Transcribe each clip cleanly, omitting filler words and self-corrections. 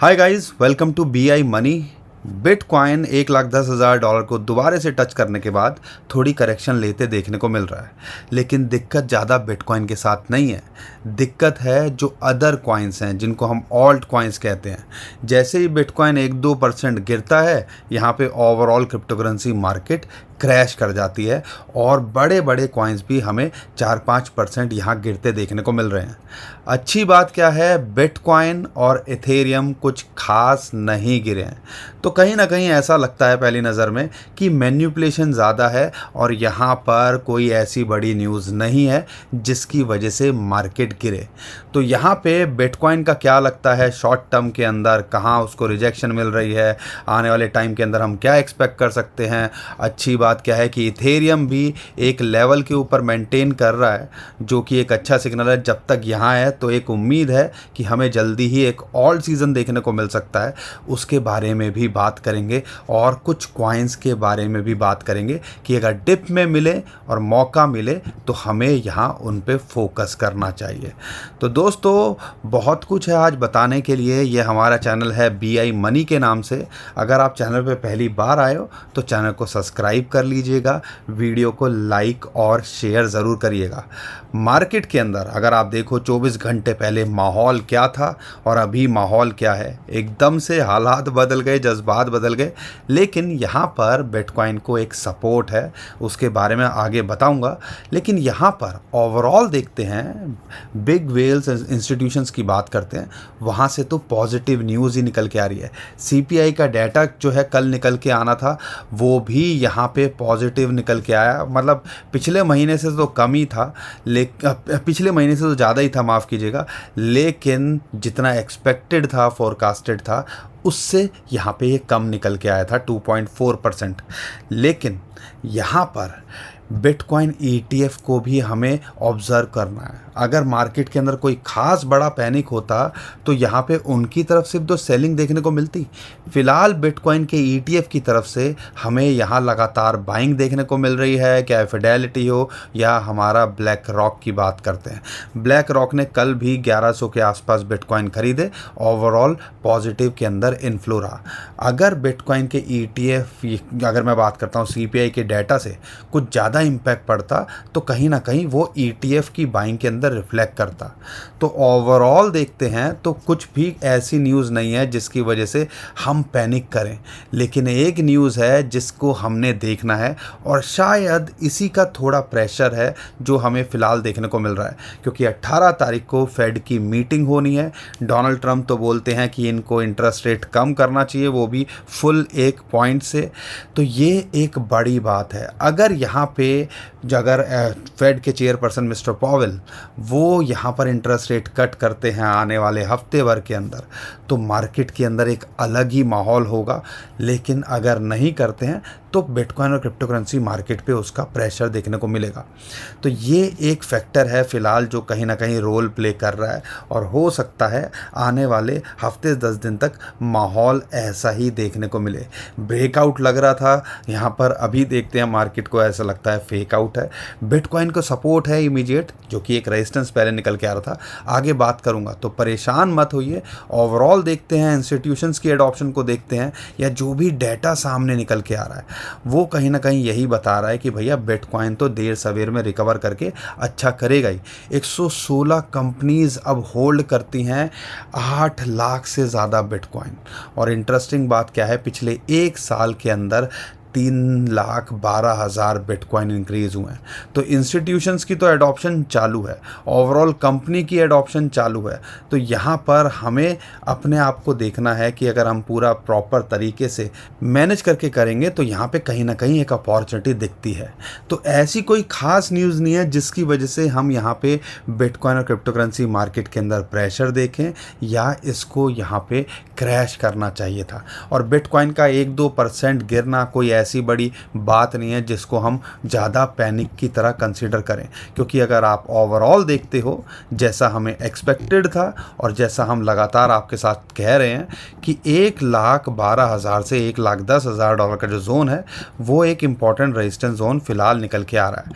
Hi guys, welcome to BI money. Bitcoin $1,10,000 को दोबारा से टच करने के बाद थोड़ी करेक्शन लेते देखने को मिल रहा है। लेकिन दिक्कत ज़्यादा बिटकॉइन के साथ नहीं है, दिक्कत है जो अदर कॉइन्स हैं जिनको हम ऑल्ट कॉइन्स कहते हैं। जैसे ही बिटकॉइन 1-2% गिरता है, यहाँ पे ओवरऑल क्रिप्टोकरेंसी मार्केट क्रैश कर जाती है और बड़े बड़े कॉइन्स भी हमें 4-5% यहाँ गिरते देखने को मिल रहे हैं। अच्छी बात क्या है, बिटकॉइन और इथेरियम कुछ खास नहीं गिरे हैं। तो कहीं ना कहीं ऐसा लगता है पहली नज़र में कि मैनिपुलेशन ज़्यादा है और यहाँ पर कोई ऐसी बड़ी न्यूज़ नहीं है जिसकी वजह से मार्केट गिरे। तो यहाँ पे बिटकॉइन का क्या लगता है, शॉर्ट टर्म के अंदर कहाँ उसको रिजेक्शन मिल रही है, आने वाले टाइम के अंदर हम क्या एक्सपेक्ट कर सकते हैं। अच्छी बात क्या है कि इथेरियम भी एक लेवल के ऊपर मेंटेन कर रहा है, जो कि एक अच्छा सिग्नल है। जब तक यहाँ है तो एक उम्मीद है कि हमें जल्दी ही एक ऑल्ट सीज़न देखने को मिल सकता है। उसके बारे में भी बात करेंगे और कुछ कॉइन्स के बारे में भी बात करेंगे कि अगर डिप में मिले और मौका मिले तो हमें यहाँ उन पे फोकस करना चाहिए। तो दोस्तों, बहुत कुछ है आज बताने के लिए। ये हमारा चैनल है BI मनी के नाम से। अगर आप चैनल पे पहली बार आए हो तो चैनल को सब्सक्राइब कर लीजिएगा, वीडियो को लाइक और शेयर ज़रूर करिएगा। मार्केट के अंदर अगर आप देखो 24 घंटे पहले माहौल क्या था और अभी माहौल क्या है, एकदम से हालात बदल गए, जज्बात बदल गए। लेकिन यहाँ पर बिटकॉइन को एक सपोर्ट है, उसके बारे में आगे बताऊंगा। लेकिन यहाँ पर ओवरऑल देखते हैं, बिग वेल्स इंस्टीट्यूशंस की बात करते हैं, वहाँ से तो पॉजिटिव न्यूज़ ही निकल के आ रही है। CPI का डाटा जो है कल निकल के आना था, वो भी यहाँ पे पॉजिटिव निकल के आया। मतलब पिछले महीने से तो कम ही था, पिछले महीने से तो ज़्यादा ही था, माफ़ कीजिएगा। लेकिन जितना एक्सपेक्टेड था, फोरकास्टेड था, उससे यहाँ पे ये कम निकल के आया था 2.4%। लेकिन यहाँ पर बिटकॉइन ETF को भी हमें ऑब्ज़र्व करना है। अगर मार्केट के अंदर कोई ख़ास बड़ा पैनिक होता तो यहाँ पे उनकी तरफ से तो सेलिंग देखने को मिलती। फ़िलहाल बिटकॉइन के ETF की तरफ से हमें यहाँ लगातार बाइंग देखने को मिल रही है, चाहे फिडेलिटी हो या हमारा ब्लैक रॉक की बात करते हैं। ब्लैक रॉक ने कल भी 1100 के आसपास बिटकॉइन खरीदे, ओवरऑल पॉजिटिव के अंदर इन्फ्लो रहा। अगर बिटकॉइन के ETF, अगर मैं बात करता हूँ CPI के डाटा से कुछ ज़्यादा इम्पैक्ट पड़ता तो कहीं ना कहीं वो ETF की बाइंग के अंदर रिफ्लेक्ट करता। तो ओवरऑल देखते हैं तो कुछ भी ऐसी न्यूज़ नहीं है जिसकी वजह से हम पैनिक करें। लेकिन एक न्यूज़ है जिसको हमने देखना है और शायद इसी का थोड़ा प्रेशर है जो हमें फ़िलहाल देखने को मिल रहा है, क्योंकि 18 तारीख को फेड की मीटिंग होनी है। डोनाल्ड ट्रंप तो बोलते हैं कि इनको इंटरेस्ट रेट कम करना चाहिए, वो भी फुल 1 पॉइंट से। तो ये एक बड़ी बात है। अगर यहाँ पे अगर फेड के चेयरपर्सन मिस्टर पॉवेल वो यहाँ पर इंटरेस्ट रेट कट करते हैं आने वाले हफ्ते भर के अंदर, तो मार्केट के अंदर एक अलग ही माहौल होगा। लेकिन अगर नहीं करते हैं तो बिटकॉइन और क्रिप्टोकरेंसी मार्केट पे उसका प्रेशर देखने को मिलेगा। तो ये एक फैक्टर है फ़िलहाल जो कहीं ना कहीं रोल प्ले कर रहा है और हो सकता है आने वाले हफ्ते 10 दिन तक माहौल ऐसा ही देखने को मिले। ब्रेकआउट लग रहा था यहाँ पर, अभी देखते हैं मार्केट को ऐसा लगता है फेक आउट है। बिटकॉइन को सपोर्ट है इमीडिएट, जो कि एक रेजिस्टेंस पहले निकल के आ रहा था, आगे बात करूँगा। तो परेशान मत होइए। ओवरऑल देखते हैं, इंस्टीट्यूशंस की एडॉप्शन को देखते हैं, या जो भी डाटा सामने निकल के आ रहा है वो कहीं ना कहीं यही बता रहा है कि भैया बिटकॉइन तो देर सवेर में रिकवर करके अच्छा करेगा ही। 116 कंपनीज अब होल्ड करती हैं 8 लाख से ज़्यादा बिटकॉइन। और इंटरेस्टिंग बात क्या है, पिछले 1 साल के अंदर 3,12,000 बिटकॉइन इंक्रीज़ हुए हैं। तो इंस्टीट्यूशंस की तो एडॉप्शन चालू है, ओवरऑल कंपनी की एडॉप्शन चालू है। तो यहाँ पर हमें अपने आप को देखना है कि अगर हम पूरा प्रॉपर तरीके से मैनेज करके करेंगे तो यहाँ पे कहीं ना कहीं एक अपॉर्चुनिटी दिखती है। तो ऐसी कोई ख़ास न्यूज़ नहीं है जिसकी वजह से हम यहाँ पे बिटकॉइन और क्रिप्टोकरेंसी मार्केट के अंदर प्रेशर देखें या इसको यहाँ पे क्रैश करना चाहिए था। और बिटकॉइन का 1-2% गिरना कोई ऐसी बड़ी बात नहीं है जिसको हम ज़्यादा पैनिक की तरह कंसीडर करें, क्योंकि अगर आप ओवरऑल देखते हो जैसा हमें एक्सपेक्टेड था और जैसा हम लगातार आपके साथ कह रहे हैं कि 1,12,000 से 1,10,000 डॉलर का जो जोन है वो एक इम्पॉर्टेंट रेजिस्टेंस जोन फिलहाल निकल के आ रहा है।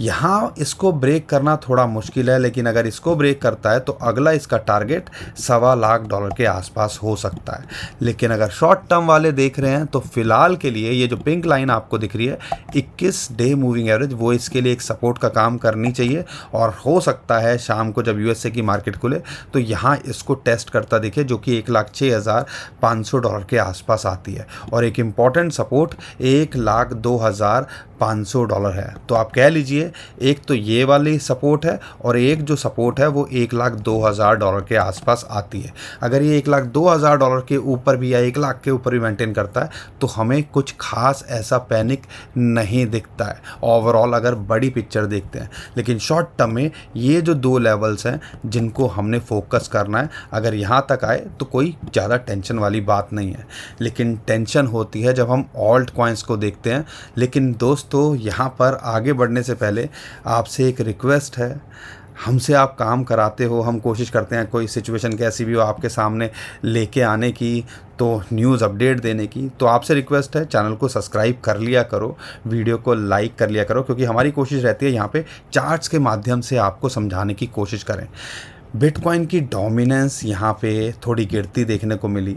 यहाँ इसको ब्रेक करना थोड़ा मुश्किल है, लेकिन अगर इसको ब्रेक करता है तो अगला इसका टारगेट $1,25,000 के आसपास हो सकता है। लेकिन अगर शॉर्ट टर्म वाले देख रहे हैं तो फिलहाल के लिए ये जो पिंक लाइन आपको दिख रही है 21 डे मूविंग एवरेज, वो इसके लिए एक सपोर्ट का काम करनी चाहिए और हो सकता है शाम को जब यूएसए की मार्केट खुले तो यहाँ इसको टेस्ट करता दिखे, जो कि $1,06,500 के आसपास आती है। और एक इम्पॉर्टेंट सपोर्ट $1,02,500 है। तो आप कह लीजिए एक तो ये वाली सपोर्ट है और एक जो सपोर्ट है वो $1,02,000 के आसपास आती है। अगर ये $1,02,000 के ऊपर भी या 1,00,000 के ऊपर भी मेंटेन करता है तो हमें कुछ खास ऐसा पैनिक नहीं दिखता है ओवरऑल अगर बड़ी पिक्चर देखते हैं। लेकिन शॉर्ट टर्म में ये जो दो लेवल्स हैं जिनको हमने फोकस करना है, अगर यहाँ तक आए तो कोई ज़्यादा टेंशन वाली बात नहीं है। लेकिन टेंशन होती है जब हम ऑल्ट कॉइन्स को देखते हैं। लेकिन दोस्तों यहाँ पर आगे बढ़ने से पहले आपसे एक रिक्वेस्ट है, हमसे आप काम कराते हो, हम कोशिश करते हैं कोई सिचुएशन कैसी भी हो आपके सामने लेके आने की, तो न्यूज़ अपडेट देने की। तो आपसे रिक्वेस्ट है चैनल को सब्सक्राइब कर लिया करो, वीडियो को लाइक कर लिया करो, क्योंकि हमारी कोशिश रहती है यहाँ पे चार्ट्स के माध्यम से आपको समझाने की कोशिश करें। बिटकॉइन की डोमिनेंस यहाँ पे थोड़ी गिरती देखने को मिली,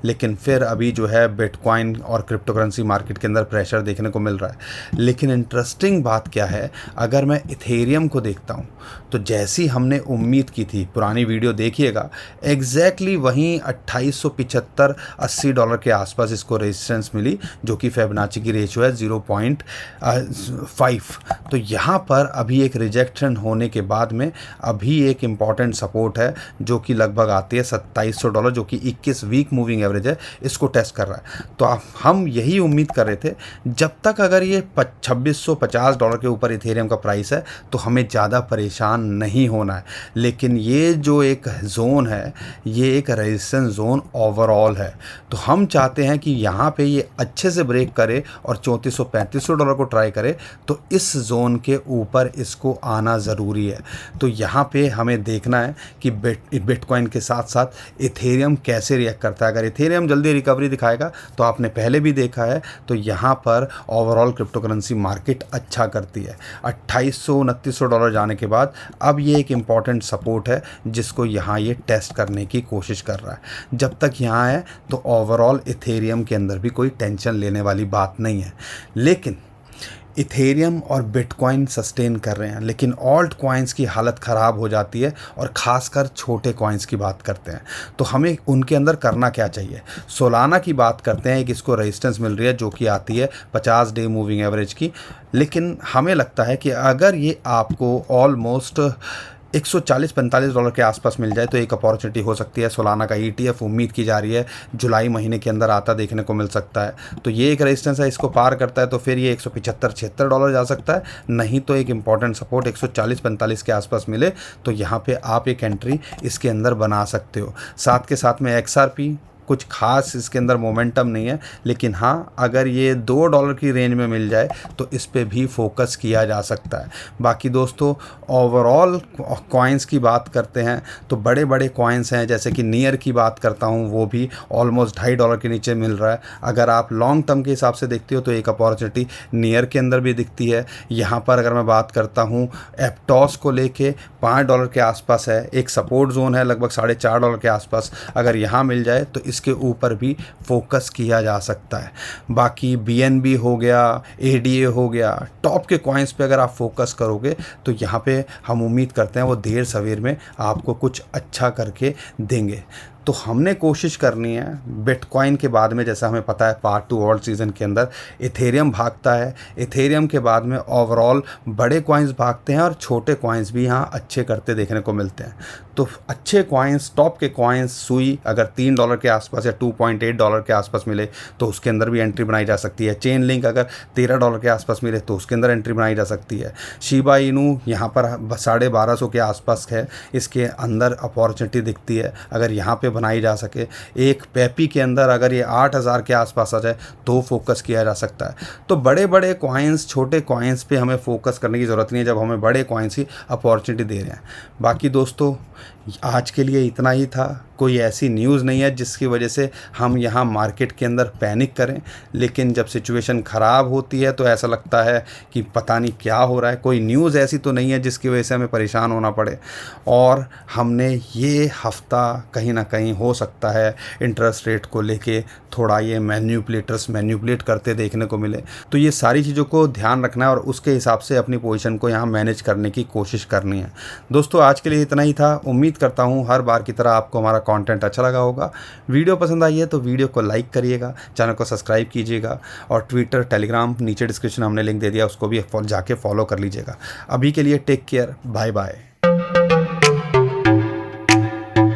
लेकिन फिर अभी जो है बिटकॉइन और क्रिप्टो करेंसी मार्केट के अंदर प्रेशर देखने को मिल रहा है। लेकिन इंटरेस्टिंग बात क्या है, अगर मैं इथेरियम को देखता हूँ तो जैसी हमने उम्मीद की थी, पुरानी वीडियो देखिएगा, एग्जैक्टली वहीं $2875-80 के आसपास इसको रेजिस्टेंस मिली, जो कि फिबोनाची की रेशियो है 0.5। तो यहाँ पर अभी एक रिजेक्शन होने के बाद में अभी एक इम्पॉर्टेंट सपोर्ट है जो कि लगभग आती है $2700, जो कि 21 वीक मूविंग एवरेज है, इसको टेस्ट कर रहा है। तो हम यही उम्मीद कर रहे थे जब तक अगर ये $2650 के ऊपर इथेरियम का प्राइस है तो हमें ज़्यादा परेशान नहीं होना है। लेकिन ये जो एक जोन है ये एक रेजिस्टेंस जोन ओवरऑल है, तो हम चाहते हैं कि यहाँ पे ये अच्छे से ब्रेक करे और $3400-3500 को ट्राई करे, तो इस जोन के ऊपर इसको आना ज़रूरी है। तो यहाँ पे हमें देखना है कि बिटकॉइन के साथ साथ इथेरियम कैसे रिएक्ट करता है। अगर इथेरियम जल्दी रिकवरी दिखाएगा तो आपने पहले भी देखा है, तो यहाँ पर ओवरऑल क्रिप्टो करेंसी मार्केट अच्छा करती है। $2800-2900 जाने के बाद अब ये एक इम्पॉर्टेंट सपोर्ट है जिसको यहाँ ये टेस्ट करने की कोशिश कर रहा है। जब तक यहाँ है तो ओवरऑल इथेरियम के अंदर भी कोई टेंशन लेने वाली बात नहीं है। लेकिन इथेरियम और बिटकॉइन सस्टेन कर रहे हैं, लेकिन ऑल्ट कॉइन्स की हालत ख़राब हो जाती है, और ख़ासकर छोटे कॉइन्स की बात करते हैं तो हमें उनके अंदर करना क्या चाहिए। सोलाना की बात करते हैं, एक इसको रेजिस्टेंस मिल रही है जो कि आती है 50 डे मूविंग एवरेज की, लेकिन हमें लगता है कि अगर ये आपको ऑलमोस्ट $140-45 के आसपास मिल जाए तो एक अपॉर्चुनिटी हो सकती है। सोलाना का ETF उम्मीद की जा रही है जुलाई महीने के अंदर आता देखने को मिल सकता है। तो ये एक रेजिस्टेंस है, इसको पार करता है तो फिर ये $175-76 जा सकता है, नहीं तो एक इम्पॉर्टेंट सपोर्ट 140-45 के आसपास मिले तो यहाँ पे आप एक एंट्री इसके अंदर बना सकते हो। साथ के साथ में XRP कुछ खास इसके अंदर मोमेंटम नहीं है, लेकिन हाँ अगर ये $2 की रेंज में मिल जाए तो इस पे भी फोकस किया जा सकता है। बाकी दोस्तों ओवरऑल कॉइन्स की बात करते हैं तो बड़े बड़े कॉइन्स हैं, जैसे कि नियर की बात करता हूँ वो भी ऑलमोस्ट $2.5 के नीचे मिल रहा है। अगर आप लॉन्ग टर्म के हिसाब से देखते हो तो एक अपॉर्चुनिटी नियर के अंदर भी दिखती है। यहाँ पर अगर मैं बात करता हूँ एप्टॉस को लेके $5 के आसपास है, एक सपोर्ट जोन है लगभग $4.5 के आसपास, अगर यहाँ मिल जाए तो इसके ऊपर भी फोकस किया जा सकता है। बाकी BNB हो गया, ADA हो गया, टॉप के कॉइन्स पे अगर आप फोकस करोगे तो यहाँ पे हम उम्मीद करते हैं वो देर सवेर में आपको कुछ अच्छा करके देंगे। तो हमने कोशिश करनी है बिटकॉइन के बाद में, जैसा हमें पता है पार्ट 2 ऑल्ट सीज़न के अंदर इथेरियम भागता है, इथेरियम के बाद में ओवरऑल बड़े कॉइन्स भागते हैं और छोटे कॉइन्स भी यहाँ अच्छे करते देखने को मिलते हैं। तो अच्छे कॉइन्स, टॉप के कॉइन्स, सुई अगर $3 के आसपास या $2.8 के आसपास मिले तो उसके अंदर भी एंट्री बनाई जा सकती है। चेन लिंक अगर $13 के आसपास मिले तो उसके अंदर एंट्री बनाई जा सकती है। शिबा इनू यहाँ पर 1250 के आसपास है, इसके अंदर अपॉर्चुनिटी दिखती है। अगर यहाँ पे बनाई जा सके। एक पेपी के अंदर अगर ये 8,000 के आसपास आ जाए तो फोकस किया जा सकता है। तो बड़े बड़े कॉइन्स, छोटे कॉइन्स पे हमें फोकस करने की ज़रूरत नहीं है जब हमें बड़े कॉइन्स ही अपॉर्चुनिटी दे रहे हैं। बाकी दोस्तों, आज के लिए इतना ही था। कोई ऐसी न्यूज़ नहीं है जिसकी वजह से हम यहाँ मार्केट के अंदर पैनिक करें, लेकिन जब सिचुएशन ख़राब होती है तो ऐसा लगता है कि पता नहीं क्या हो रहा है। कोई न्यूज़ ऐसी तो नहीं है जिसकी वजह से हमें परेशान होना पड़े। और हमने ये हफ्ता कहीं ना कहीं हो सकता है इंटरेस्ट रेट को लेके थोड़ा ये मैन्यूपुलेट करते देखने को मिले। तो ये सारी चीज़ों को ध्यान रखना है और उसके हिसाब से अपनी पोजीशन को यहाँ मैनेज करने की कोशिश करनी है। दोस्तों, आज के लिए इतना ही था। उम्मीद करता हूँ हर बार की तरह आपको हमारा कंटेंट अच्छा लगा होगा। वीडियो पसंद आई है तो वीडियो को लाइक करिएगा, चैनल को सब्सक्राइब कीजिएगा और ट्विटर, टेलीग्राम नीचे डिस्क्रिप्शन हमने लिंक दे दिया, उसको भी जाके फॉलो कर लीजिएगा। अभी के लिए टेक केयर, बाय बाय।